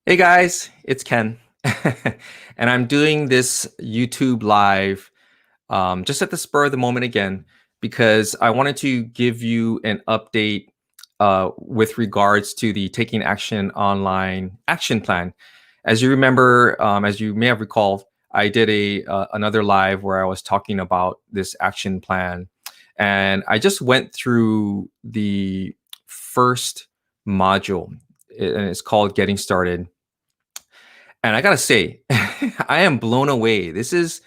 Hey guys, it's Ken. And I'm doing this YouTube live just at the spur of the moment again because I wanted to give you an update with regards to the Taking Action Online action plan. As you remember, as you may have recalled, I did another live where I was talking about this action plan, and I just went through the first module, and it's called Getting Started. And I gotta say, I am blown away. This is,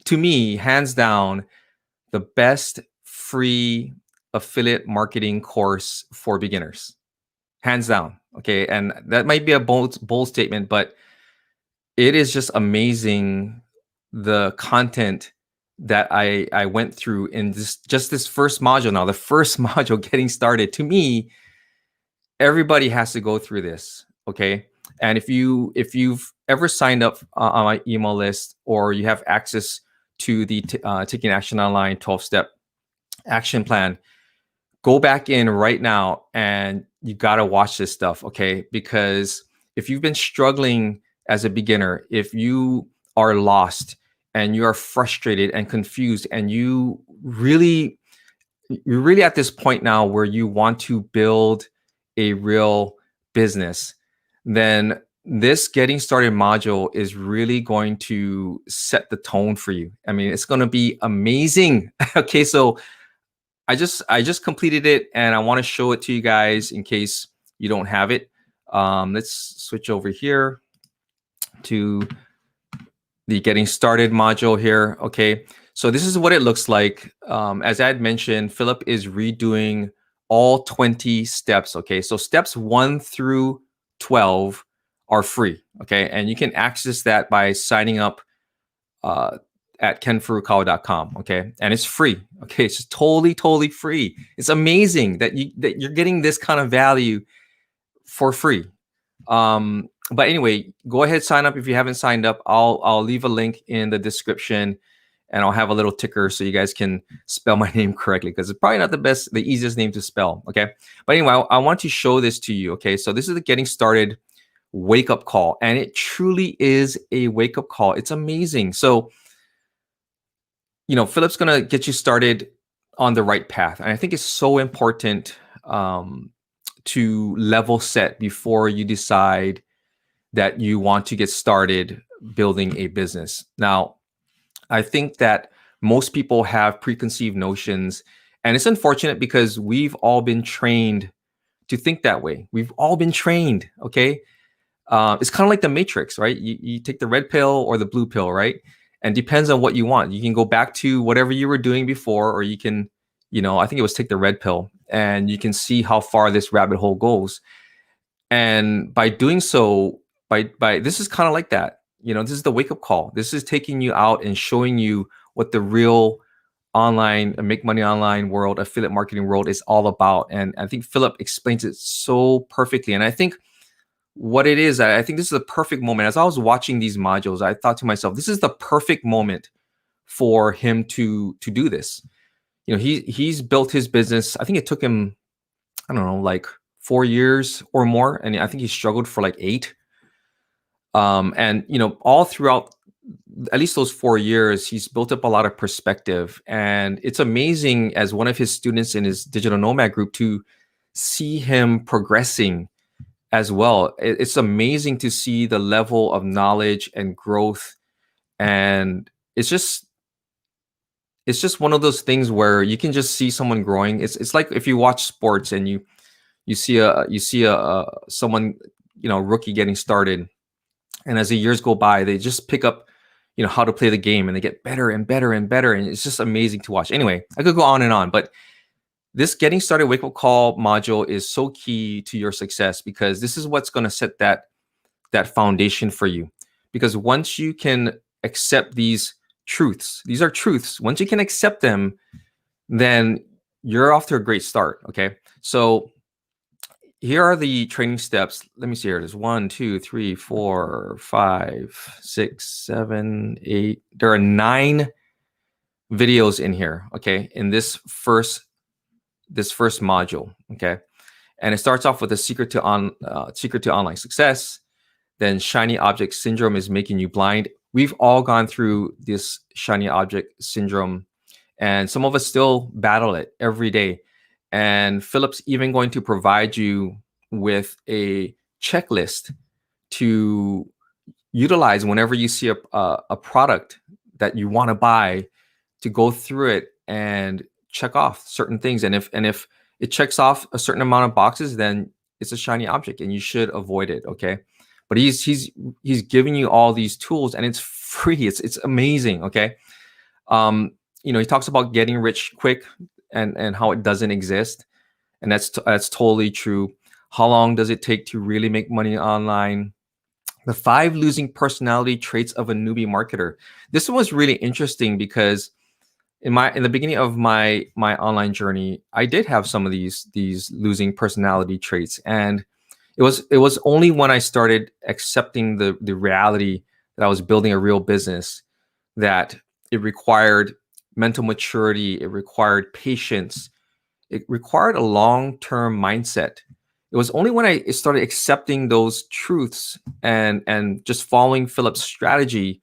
to me, hands down, the best free affiliate marketing course for beginners. Hands down. Okay. And that might be a bold statement, but it is just amazing the content that I went through in this first module. Now, the first module, getting started, to me, everybody has to go through this. Okay. And if you've ever signed up on my email list, or you have access to the Taking Action Online 12-step action plan, go back in right now and you got to watch this stuff. Okay. Because if you've been struggling as a beginner, if you are lost and you are frustrated and confused, and you're really at this point now where you want to build a real business, then this getting started module is really going to set the tone for you. I mean, it's going to be amazing. Okay, so I just completed it, and I want to show it to you guys in case you don't have it. Let's switch over here to the getting started module here. Okay, so this is what it looks like. As I had mentioned, Philip is redoing all 20 steps. Okay, so steps 1 through 12 are free. Okay, and you can access that by signing up at kenfurukawa.com. Okay, and it's free. Okay, it's just totally free. It's amazing that you're getting this kind of value for free. But anyway, go ahead, sign up if you haven't signed up. I'll leave a link in the description, and I'll have a little ticker so you guys can spell my name correctly, because it's probably not the easiest name to spell. Okay, but anyway, I want to show this to you. Okay, so this is the getting started wake up call, and it truly is a wake up call. It's amazing. So, Philip's gonna get you started on the right path, and I think it's so important to level set before you decide that you want to get started building a business. Now, I think that most people have preconceived notions, and it's unfortunate because we've all been trained to think that way. We've all been trained, okay? It's kind of like the Matrix, right? You take the red pill or the blue pill, right? And depends on what you want. You can go back to whatever you were doing before, or you can, I think it was take the red pill, and you can see how far this rabbit hole goes. And by doing so, by this is kind of like that. This is the wake up call. This is taking you out and showing you what the real online make money online world, affiliate marketing world is all about. And I think Philip explains it so perfectly. And I think what it is, I think this is the perfect moment. As I was watching these modules, I thought to myself, this is the perfect moment for him to do this. He's built his business. I think it took him, I don't know, like 4 years or more, and I think he struggled for like 8. And all throughout at least those 4 years, he's built up a lot of perspective, and it's amazing as one of his students in his digital nomad group to see him progressing as well. It's amazing to see the level of knowledge and growth, and it's just one of those things where you can just see someone growing. It's like if you watch sports and you see someone, rookie getting started, and as the years go by, they just pick up how to play the game, and they get better and better and better, and it's just amazing to watch. Anyway, I could go on and on, but this getting started wake up call module is so key to your success, because this is what's going to set that foundation for you. Because once you can accept these are truths. Once you can accept them, then you're off to a great start. Okay, so here are the training steps. Let me see here. There's 1, 2, 3, 4, 5, 6, 7, 8. There are 9 videos in here. Okay, in this first module. Okay, and it starts off with a secret to online success. then shiny object syndrome is making you blind. We've all gone through this shiny object syndrome, and some of us still battle it every day. And Philip's even going to provide you with a checklist to utilize whenever you see a product that you want to buy, to go through it and check off certain things. And if it checks off a certain amount of boxes, then it's a shiny object and you should avoid it. Okay. But he's giving you all these tools, and it's free. It's amazing. Okay. He talks about getting rich quick and how it doesn't exist. And that's totally true. How long does it take to really make money online? The 5 losing personality traits of a newbie marketer. This one was really interesting because in the beginning of my online journey, I did have some of these losing personality traits, and it was only when I started accepting the reality that I was building a real business, that it required mental maturity, it required patience, it required a long-term mindset. It was only when I started accepting those truths and just following Philip's strategy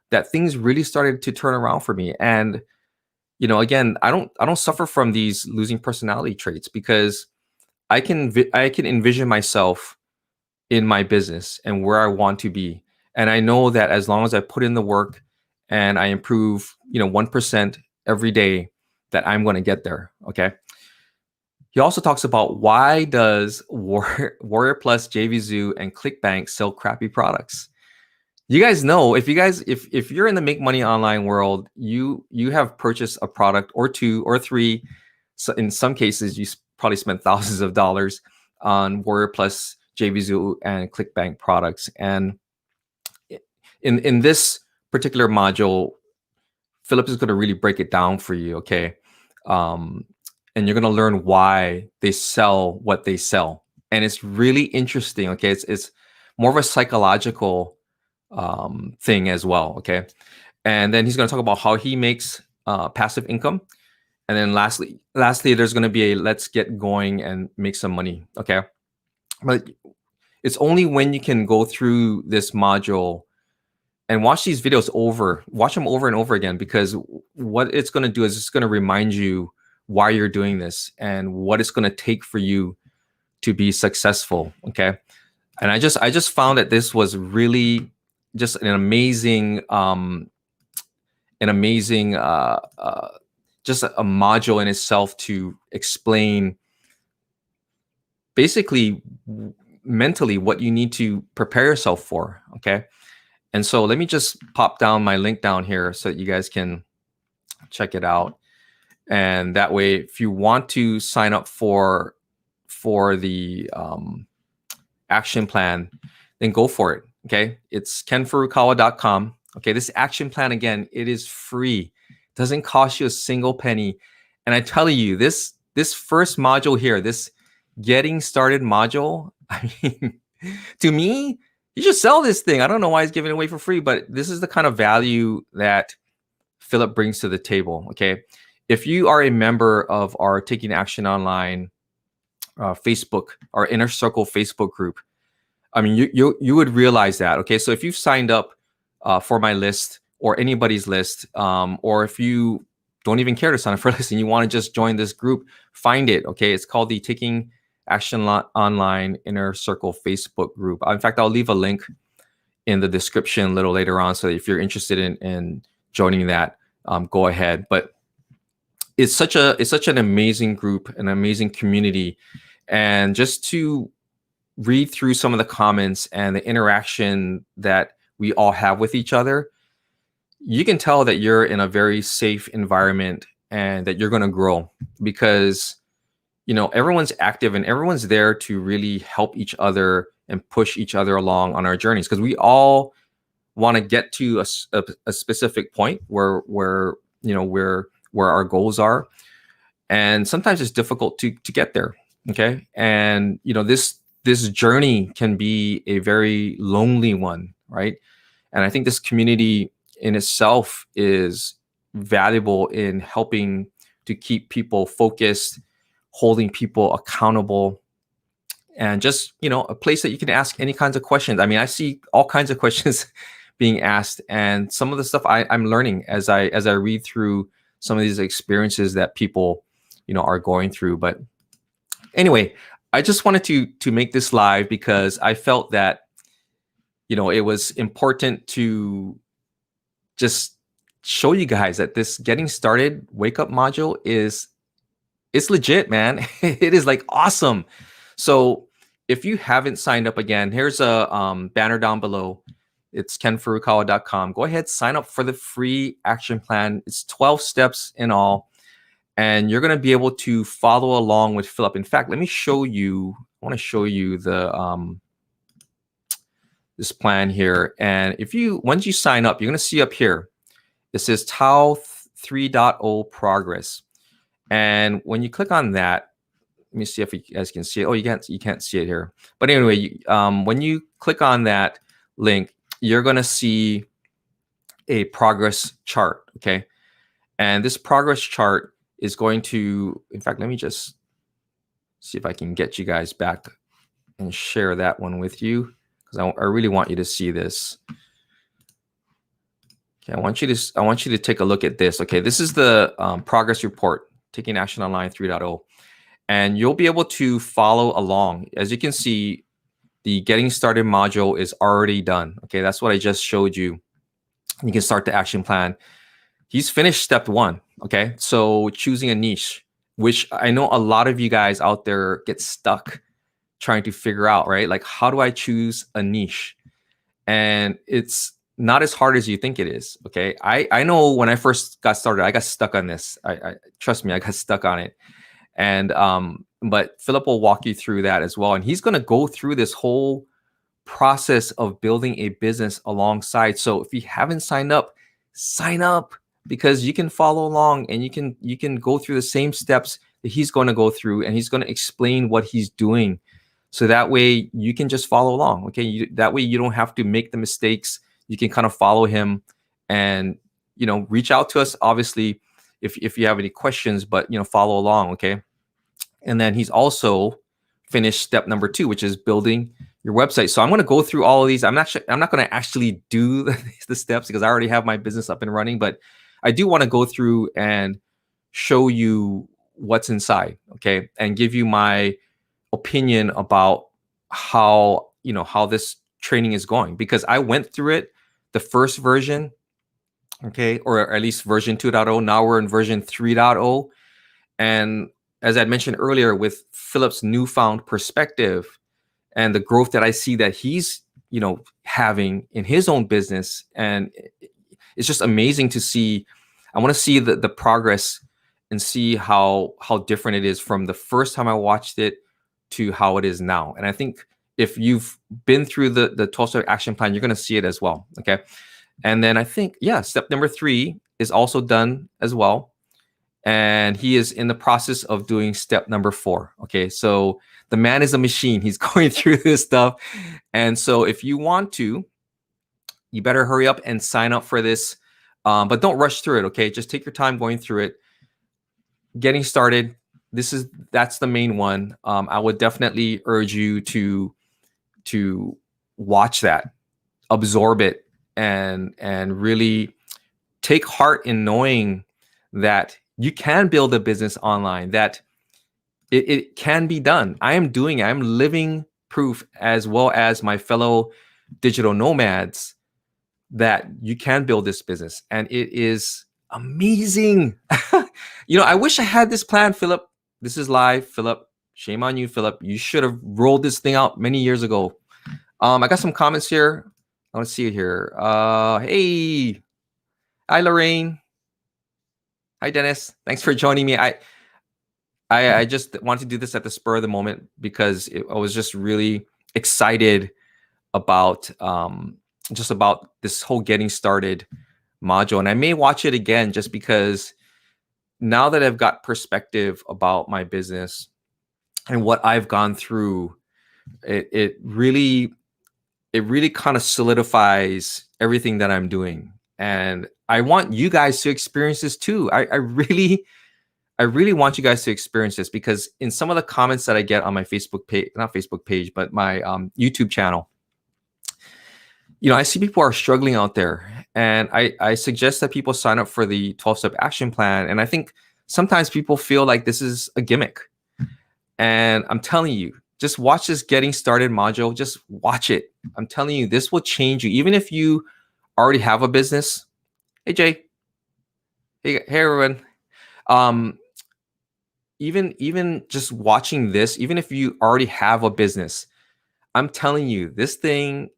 that things really started to turn around for me. And again, I don't suffer from these losing personality traits because I can envision myself in my business and where I want to be. And I know that as long as I put in the work and I improve, 1% every day, that I'm going to get there. Okay. He also talks about, why does Warrior Plus, JVZoo, and ClickBank sell crappy products? You guys know, if you're in the make money online world, you have purchased a product or 2 or 3. So in some cases, you probably spent thousands of dollars on Warrior Plus, JVZoo, and ClickBank products. And in this particular module, Philip is going to really break it down for you. Okay. And you're going to learn why they sell what they sell. And it's really interesting. Okay. It's more of a psychological thing as well. Okay. And then he's going to talk about how he makes passive income. And then lastly, there's going to be a let's get going and make some money. Okay. But it's only when you can go through this module and watch these videos watch them over and over again, because what it's going to do is it's going to remind you why you're doing this and what it's going to take for you to be successful. Okay. And I just found that this was really just an amazing just a module in itself to explain basically mentally what you need to prepare yourself for. Okay. And so let me just pop down my link down here so that you guys can check it out. And that way, if you want to sign up for the action plan, then go for it. Okay. It's kenfurukawa.com. Okay. This action plan, again, it is free. Doesn't cost you a single penny. And I tell you, this first module here, this getting started module, I mean, to me, you should sell this thing. I don't know why he's giving it away for free, but this is the kind of value that Philip brings to the table. Okay. If you are a member of our Taking Action Online Facebook, our Inner Circle Facebook group, I mean, you would realize that. Okay. So if you've signed up for my list or anybody's list, or if you don't even care to sign up for a list and you want to just join this group, find it. Okay. It's called the Taking Action Online Inner Circle Facebook group. In fact, I'll leave a link in the description a little later on. So if you're interested in joining that, go ahead. But it's such an amazing group, an amazing community. And just to read through some of the comments and the interaction that we all have with each other, you can tell that you're in a very safe environment and that you're going to grow, because everyone's active and everyone's there to really help each other and push each other along on our journeys, because we all want to get to a specific point where our goals are, and sometimes it's difficult to get there. Okay. And this journey can be a very lonely one, right? And I think this community in itself is valuable in helping to keep people focused, holding people accountable, and just, a place that you can ask any kinds of questions. I mean, I see all kinds of questions being asked, and some of the stuff I'm learning as I read through some of these experiences that people, are going through. But anyway, I just wanted to make this live because I felt that, it was important to just show you guys that this getting started wake up module it's legit, man. It is like awesome. So if you haven't signed up, again, here's a banner down below. It's kenfurukawa.com. Go ahead, sign up for the free action plan. It's 12 steps in all, and you're going to be able to follow along with Philip. In fact, let me show you. I want to show you the this plan here. And once you sign up, you're going to see up here, it says Tao 3.0 progress. And when you click on that, let me see if you guys can see it. Oh, you can't see it here. But anyway, when you click on that link, you're going to see a progress chart. Okay. And this progress chart is going to, in fact, let me just see if I can get you guys back and share that one with you, because I really want you to see this. Okay, I want you to take a look at this. Okay, this is the progress report, Taking Action Online 3.0. And you'll be able to follow along. As you can see, the Getting Started module is already done. Okay, that's what I just showed you. You can start the action plan. He's finished step 1. Okay, so choosing a niche, which I know a lot of you guys out there get stuck trying to figure out, right? Like, how do I choose a niche? And it's not as hard as you think it is. Okay, I know when I first got started, I got stuck on this. I trust me, I got stuck on it. And but Philip will walk you through that as well, and he's going to go through this whole process of building a business alongside. So if you haven't signed up, sign up, because you can follow along and you can go through the same steps that he's going to go through, and he's going to explain what he's doing. So that way you can just follow along. Okay, that way you don't have to make the mistakes. You can kind of follow him, and reach out to us, obviously, if you have any questions, but follow along. Okay. And then he's also finished step number 2, which is building your website. So I'm going to go through all of these. I'm not going to actually do the steps because I already have my business up and running, but I do want to go through and show you what's inside. Okay. And give you my opinion about how this training is going, because I went through it, the first version, okay, or at least version 2.0. Now we're in version 3.0. And as I mentioned earlier, with Philip's newfound perspective and the growth that I see that he's, having in his own business, and it's just amazing to see. I want to see the progress and see how different it is from the first time I watched it to how it is now. And I think if you've been through the 12-step action plan, you're going to see it as well. Okay. And then I think, step number 3 is also done as well. And he is in the process of doing step number 4. Okay. So the man is a machine. He's going through this stuff. And so if you want to, you better hurry up and sign up for this. But don't rush through it. Okay. Just take your time going through it. Getting started. That's the main one. I would definitely urge you to watch that, absorb it, and really take heart in knowing that you can build a business online, that it can be done. I am doing it. I'm living proof, as well as my fellow digital nomads, that you can build this business, and it is amazing. I wish I had this plan, Philip. This is live, Philip. Shame on you, Philip. You should have rolled this thing out many years ago. I got some comments here. I want to see it here. Hey, hi, Lorraine. Hi, Dennis. Thanks for joining me. I just wanted to do this at the spur of the moment because I was just really excited about about this whole getting started module. And I may watch it again just because now that I've got perspective about my business and what I've gone through, it really kind of solidifies everything that I'm doing. And I want you guys to experience this too. I really I really want you guys to experience this, because in some of the comments that I get on my Facebook page, not Facebook page, but my YouTube channel, I see people are struggling out there, and I suggest that people sign up for the 12-step action plan. And I think sometimes people feel like this is a gimmick. And I'm telling you, just watch this getting started module. Just watch it. I'm telling you, this will change you. Even if you already have a business. Hey, Jay. Hey, everyone. Even just watching this, even if you already have a business, I'm telling you, this thing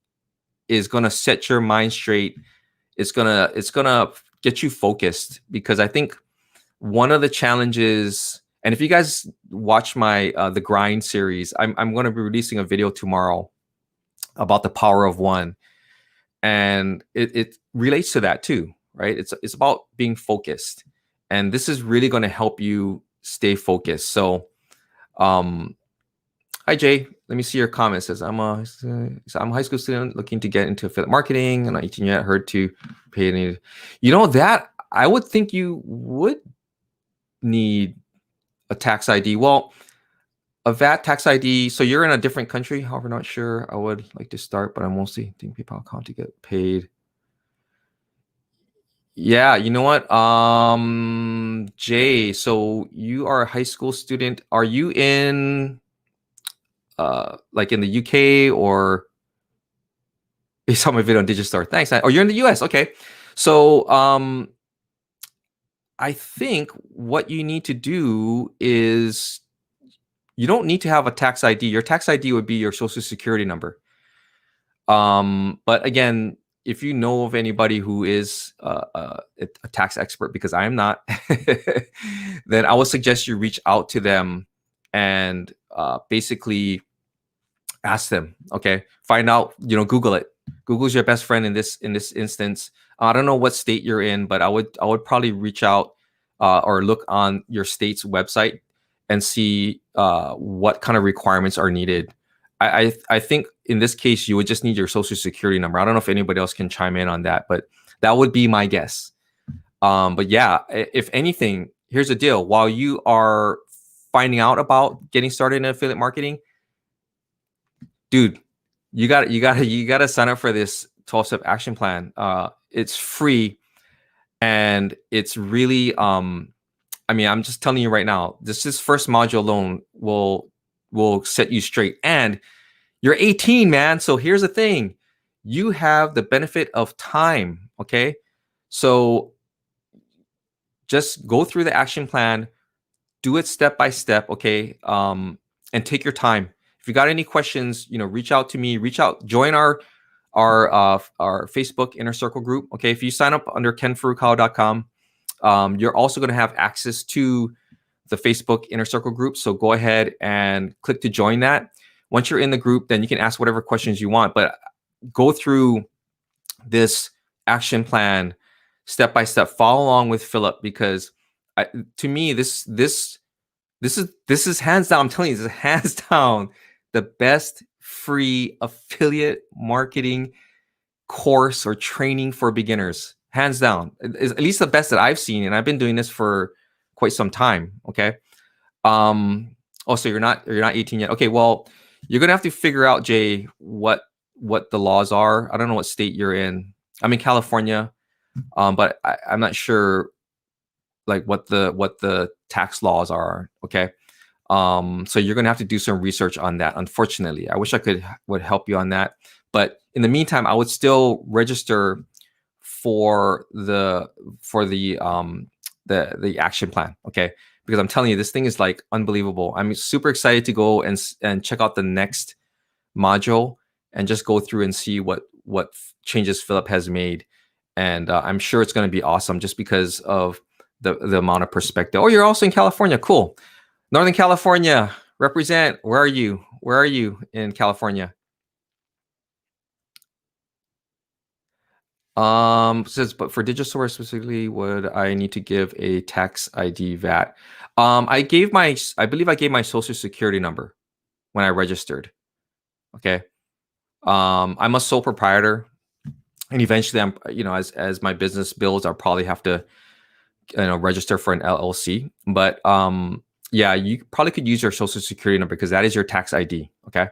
is gonna set your mind straight. It's gonna get you focused, because I think one of the challenges, and if you guys watch my the grind series, I'm going to be releasing a video tomorrow about the power of one, and it relates to that too, right? It's about being focused, and this is really going to help you stay focused. So, hi Jay, let me see your comment. It says I'm a high school student looking to get into affiliate marketing, and I'm not 18 yet. Heard to pay any. That I would think you would need a tax ID. Well, a VAT tax ID. So you're in a different country. However, not sure. I would like to start, but I mostly think PayPal account to get paid. Yeah, you know what? Jay, so you are a high school student. Are you in like in the UK, or you saw my video on Digistore? Thanks. Oh, you're in the US. Okay. So I think what you need to do is, you don't need to have a tax ID. Your tax ID would be your social security number. But again, if you know of anybody who is a tax expert, because I am not, then I would suggest you reach out to them and basically ask them. Okay, find out. Google it. Google's your best friend in this instance. I don't know what state you're in, but I would probably reach out or look on your state's website and see what kind of requirements are needed. I think in this case, you would just need your social security number. I don't know if anybody else can chime in on that, but that would be my guess. But yeah, if anything, here's the deal. While you are finding out about getting started in affiliate marketing, dude, you got to sign up for this 12-step action plan. It's free, and it's really I'm just telling you right now, this first module alone will set you straight. And you're 18, man. So here's the thing. You have the benefit of time, okay? So just go through the action plan, do it step by step, okay? And take your time. If you got any questions, reach out to me, join our Facebook Inner Circle group, okay? If you sign up under kenfurukawa.com, you're also going to have access to the Facebook Inner Circle group. So go ahead and click to join that. Once you're in the group, then you can ask whatever questions you want, but go through this action plan step by step. Follow along with Philip, because to me, this is hands down. I'm telling you, this is hands down the best free affiliate marketing course or training for beginners. Hands down, at least the best that I've seen, and I've been doing this for quite some time. Okay. So you're not 18 yet. Okay. Well, you're gonna have to figure out, Jay, what the laws are. I don't know what state you're in. I'm in California, but I'm not sure like what the tax laws are. Okay. So you're gonna have to do some research on that. Unfortunately, I wish I would help you on that, but in the meantime, I would still register for the action plan, okay? Because I'm telling you, this thing is like unbelievable. I'm super excited to go and check out the next module and just go through and see what changes Philip has made, and I'm sure it's going to be awesome just because of the amount of perspective. Oh, you're also in California, cool. Northern California, represent. Where are you? Where are you in California? Says, but for Digistore specifically, would I need to give a tax ID VAT? I believe I gave my social security number when I registered. Okay. I'm a sole proprietor, and eventually as my business builds, I'll probably have to register for an LLC. But yeah, you probably could use your social security number because that is your tax ID. Okay.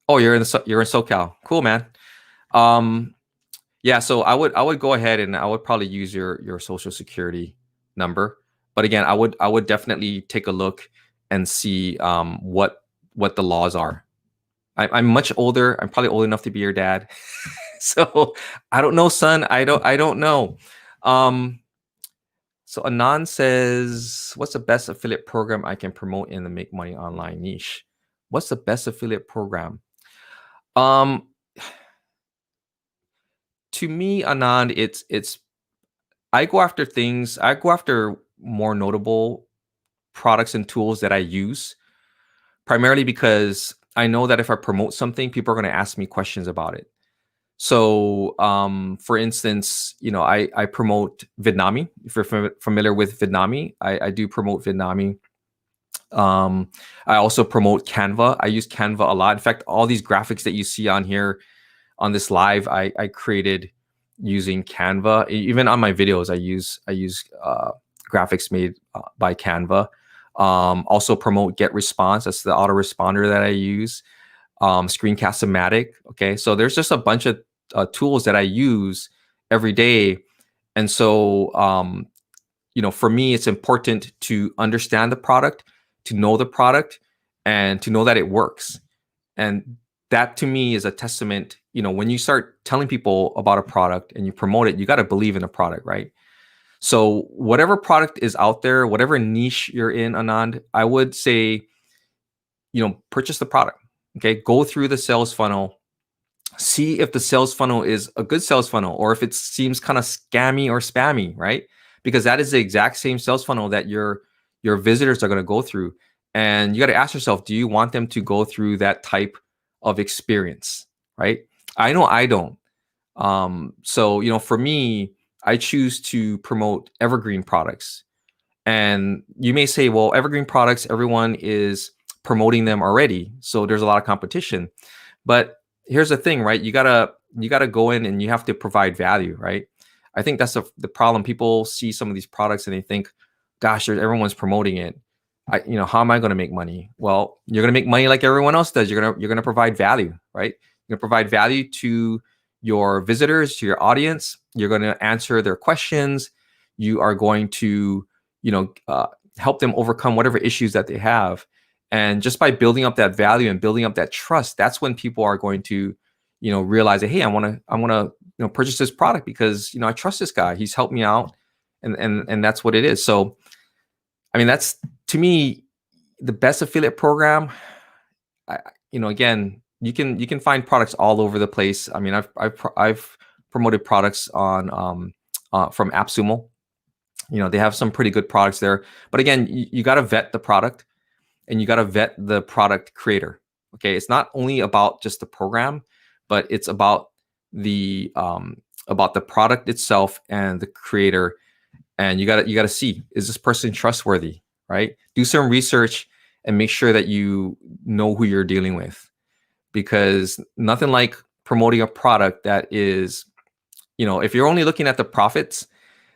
Oh, you're in SoCal. Cool, man. Um, yeah, so I would go ahead and I would probably use your social security number. But again, I would definitely take a look and see what the laws are. I'm much older. I'm probably old enough to be your dad. So I don't know, son. I don't know. Um, so Anand says, what's the best affiliate program I can promote in the make money online niche? What's the best affiliate program? Um, to me, Anand, it's I go after more notable products and tools that I use, primarily because I know that if I promote something, people are going to ask me questions about it. So, for instance, I promote Vidnami. If you're familiar with Vidnami, I do promote Vidnami. I also promote Canva. I use Canva a lot. In fact, all these graphics that you see on here on this live, I created using Canva. Even on my videos, I use graphics made by Canva. Also promote Get Response. That's the autoresponder that I use. Screencast-O-Matic. Okay, so there's just a bunch of tools that I use every day, and so for me, it's important to understand the product, to know the product, and to know that it works. And that to me is a testament. When you start telling people about a product and you promote it, you got to believe in the product, right? So whatever product is out there, whatever niche you're in, Anand, I would say, purchase the product. Okay, go through the sales funnel, see if the sales funnel is a good sales funnel or if it seems kind of scammy or spammy, right? Because that is the exact same sales funnel that your visitors are going to go through. And you got to ask yourself, do you want them to go through that type of experience, right? I know I don't. So, for me, I choose to promote evergreen products. And you may say, well, evergreen products, everyone is promoting them already. So there's a lot of competition. But here's the thing, right? You gotta go in and you have to provide value, right? I think that's the problem. People see some of these products and they think, gosh, everyone's promoting it. How am I going to make money? Well, you're going to make money like everyone else does. You're gonna provide value, right? You're gonna provide value to your visitors, to your audience. You're going to answer their questions. You are going to, help them overcome whatever issues that they have. And just by building up that value and building up that trust, that's when people are going to, realize that, hey, I want to, purchase this product because, I trust this guy. He's helped me out, and that's what it is. So, I mean, that's to me the best affiliate program. Again, you can find products all over the place. I mean, I've promoted products on from AppSumo. They have some pretty good products there. But again, you got to vet the product. And you got to vet the product creator. Okay, it's not only about just the program, but it's about the product itself and the creator. And you got to see, is this person trustworthy, right? Do some research and make sure that you know who you're dealing with, because nothing like promoting a product that is, if you're only looking at the profits,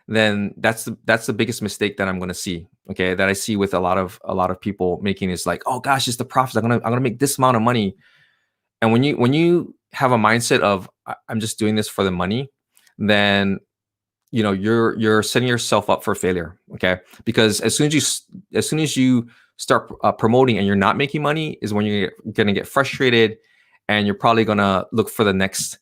then that's the biggest mistake that I'm going to see. Okay, that I see with a lot of people making is like, oh gosh, it's the profits. I'm gonna make this amount of money. And when you have a mindset of I'm just doing this for the money, then you're setting yourself up for failure. Okay, because as soon as you start promoting and you're not making money is when you're gonna get frustrated, and you're probably gonna look for the next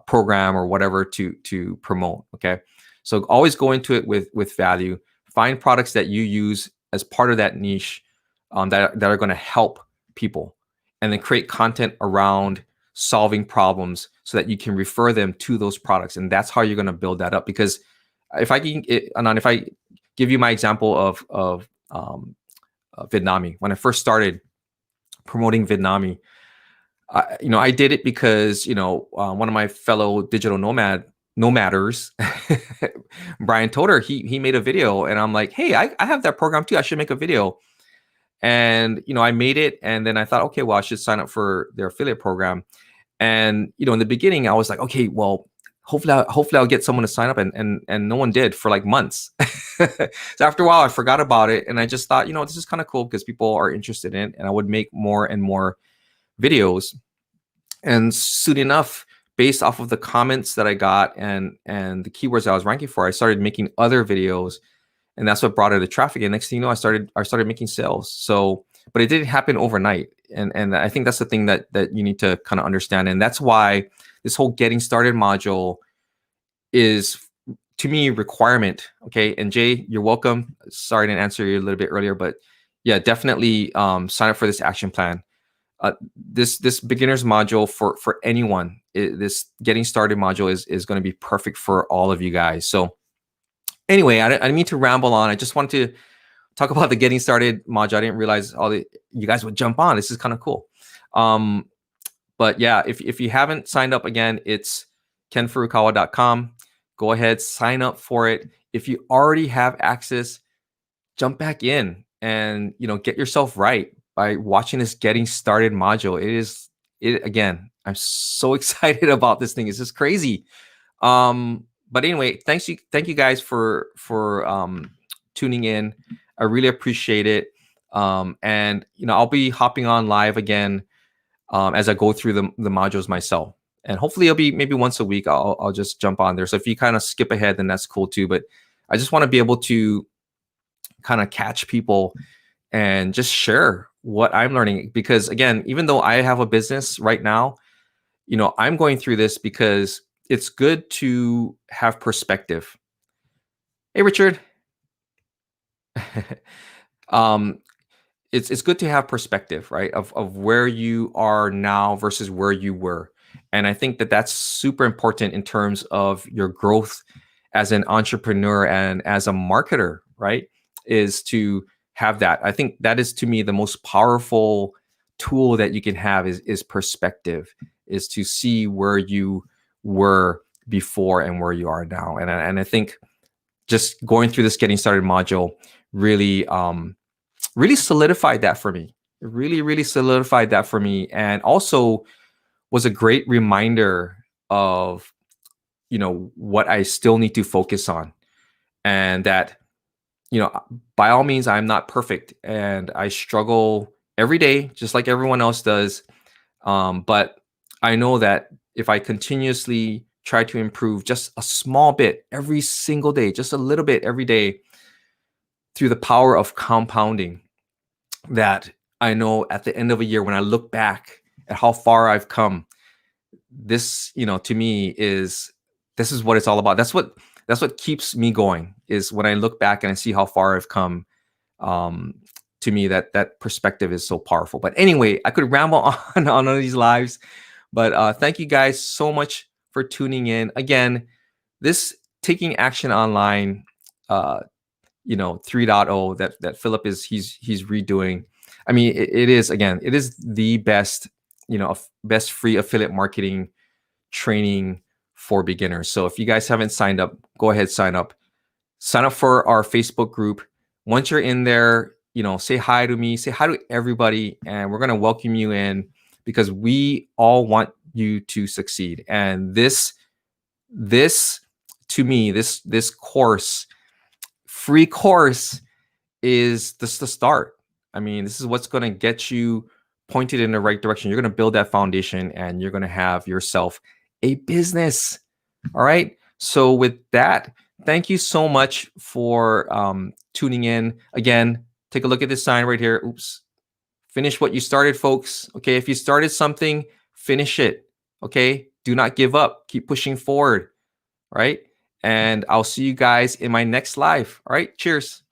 program or whatever to promote. Okay. So always go into it with value. Find products that you use as part of that niche that are going to help people, and then create content around solving problems so that you can refer them to those products. And that's how you're going to build that up. Because if I give you my example of Vidnami, when I first started promoting Vidnami, I did it because one of my fellow digital nomaders, Brian Toder, he made a video, and I'm like, hey, I have that program too. I should make a video. And I made it, and then I thought, okay, well, I should sign up for their affiliate program. And in the beginning, I was like, okay, well, hopefully I'll get someone to sign up, and no one did for like months. So after a while, I forgot about it, and I just thought, this is kind of cool because people are interested in it, and I would make more and more videos. And soon enough, based off of the comments that I got and the keywords I was ranking for, I started making other videos, and that's what brought in the traffic. And next thing you know, I started making sales. So, but it didn't happen overnight, and I think that's the thing that you need to kind of understand, and that's why this whole getting started module is, to me, requirement. Okay, and Jay, you're welcome. Sorry I didn't answer you a little bit earlier, but yeah, definitely sign up for this action plan. This beginners module for anyone, this getting started module is going to be perfect for all of you guys. So anyway, I didn't mean to ramble on. I just wanted to talk about the getting started module. I didn't realize you guys would jump on. This is kind of cool. But yeah, if you haven't signed up, again, it's kenfurukawa.com. Go ahead, sign up for it. If you already have access, jump back in and get yourself right by watching this getting started module. Again, I'm so excited about this thing. It's just crazy. But anyway, thank you guys for tuning in. I really appreciate it. And I'll be hopping on live again as I go through the modules myself. And hopefully it'll be maybe once a week. I'll just jump on there. So if you kind of skip ahead, then that's cool too. But I just want to be able to kind of catch people and just share what I'm learning. Because again, even though I have a business right now, I'm going through this because it's good to have perspective. Hey, Richard. It's good to have perspective, right? Of where you are now versus where you were. And I think that that's super important in terms of your growth as an entrepreneur and as a marketer, right? Is to have that. I think that is, to me, the most powerful tool that you can have is perspective, is to see where you were before and where you are now. And I think just going through this getting started module really solidified that for me. It really solidified that for me, and also was a great reminder of what I still need to focus on, and that by all means, I'm not perfect, and I struggle every day just like everyone else does. But I know that if I continuously try to improve just a small bit every single day, just a little bit every day, through the power of compounding, that I know at the end of a year, when I look back at how far I've come, this, to me, this is what it's all about. That's what keeps me going, is when I look back and I see how far I've come. To me, that perspective is so powerful. But anyway, I could ramble on these lives, but thank you guys so much for tuning in. Again, this Taking Action Online 3.0 that Philip he's redoing. I mean, it is the best, best free affiliate marketing training for beginners. So if you guys haven't signed up, go ahead, sign up for our Facebook group. Once you're in there, say hi to me, say hi to everybody, and we're going to welcome you in, because we all want you to succeed. And this to me, this course, free course, is this the start. I mean, this is what's going to get you pointed in the right direction. You're going to build that foundation, and you're going to have yourself a business. All right. So with that, thank you so much for tuning in. Again, take a look at this sign right here. Oops. Finish what you started, folks. Okay. If you started something, finish it. Okay. Do not give up. Keep pushing forward. All right. And I'll see you guys in my next live. All right. Cheers.